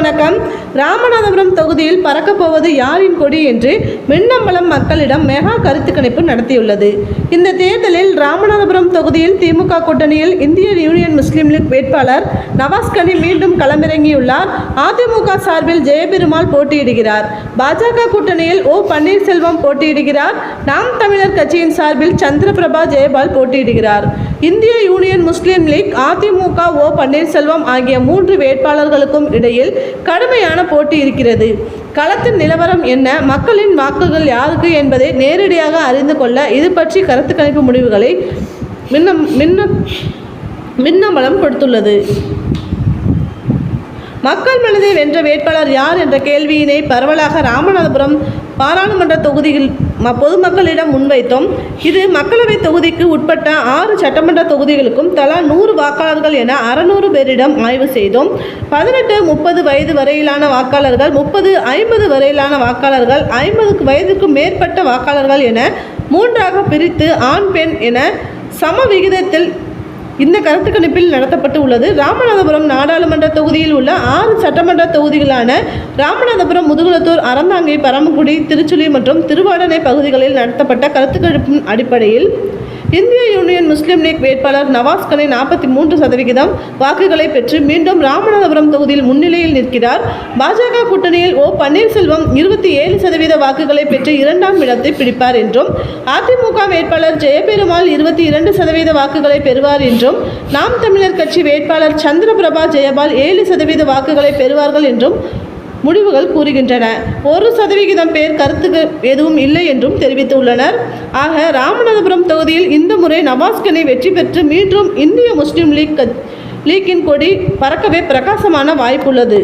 வணக்கம். ராமநாதபுரம் தொகுதியில் பறக்கப் போவது யாரின் கொடி என்று மின்னம்பலம் மக்களிடம் மெகா கருத்து கணிப்பு நடத்தியுள்ளது. இந்த தேர்தலில் ராமநாதபுரம் தொகுதியில் திமுக கூட்டணியில் இந்திய யூனியன் முஸ்லீம் லீக் வேட்பாளர் நவாஸ்கனி மீண்டும் களமிறங்கியுள்ளார். அதிமுக சார்பில் ஜெயபெருமாள் போட்டியிடுகிறார். பாஜக கூட்டணியில் ஓ பன்னீர்செல்வம் போட்டியிடுகிறார். நாம் தமிழர் கட்சியின் சார்பில் சந்திரபிரபா ஜெயபால் போட்டியிடுகிறார். இந்திய யூனியன் முஸ்லீம் லீக், அதிமுக, ஓ பன்னீர்செல்வம் ஆகிய 3 வேட்பாளர்களுக்கும் இடையில் கடுமையான போட்டி இருக்கிறது. களத்தின் நிலவரம் என்ன, மக்களின் வாக்குகள் யாருக்கு என்பதை நேரடியாக அறிந்து கொள்ள இது பற்றி கருத்து கணிப்பு முடிவுகளை மின்னம்பலம் கொடுத்துள்ளது. மக்கள் மனதை வென்ற வேட்பாளர் யார் என்ற கேள்வியினை பரவலாக ராமநாதபுரம் பாராளுமன்ற தொகுதியில் பொதுமக்களிடம் முன்வைத்தோம். இது மக்களவை தொகுதிக்கு உட்பட்ட 6 சட்டமன்ற தொகுதிகளுக்கும் தலா 100 வாக்காளர்கள் என 600 பேரிடம் ஆய்வு செய்தோம். 18-30 வயது வரையிலான வாக்காளர்கள், 30-50 வரையிலான வாக்காளர்கள், 50 வயதுக்கு மேற்பட்ட வாக்காளர்கள் என 3ஆக பிரித்து ஆண் பெண் என சம விகிதத்தில் இந்த கருத்து கணிப்பில் நடத்தப்பட்டு உள்ளது. ராமநாதபுரம் நாடாளுமன்ற தொகுதியில் உள்ள 6 சட்டமன்ற தொகுதிகளான ராமநாதபுரம், முதுகுளத்தூர், அறந்தாங்கி, பரமக்குடி, திருச்சுழி மற்றும் திருவாடனை பகுதிகளில் நடத்தப்பட்ட கருத்து கணிப்பின் அடிப்படையில் இந்திய யூனியன் முஸ்லீம் லீக் வேட்பாளர் நவாஸ்கனி 43% வாக்குகளை பெற்று மீண்டும் ராமநாதபுரம் தொகுதியில் முன்னிலையில் நிற்கிறார். பாஜக கூட்டணியில் ஓ பன்னீர்செல்வம் 27% வாக்குகளை பெற்று 2ஆம் இடத்தை பிடிப்பார் என்றும், அதிமுக வேட்பாளர் ஜெயபெருமாள் 22% வாக்குகளை பெறுவார் என்றும், நாம் தமிழர் கட்சி வேட்பாளர் சந்திரபிரபா ஜெயபால் 7% வாக்குகளை பெறுவார்கள் என்றும் முடிவுகள் கூறுகின்றன. 1% பேர் கருத்துக்கு எதுவும் இல்லை என்றும் தெரிவித்துள்ளனர். ஆக ராமநாதபுரம் தொகுதியில் இந்த முறை நவாஸ்கனி வெற்றி பெற்று மீண்டும் இந்திய முஸ்லீம் லீக்கின் கொடி பறக்கவே பிரகாசமான வாய்ப்புள்ளது.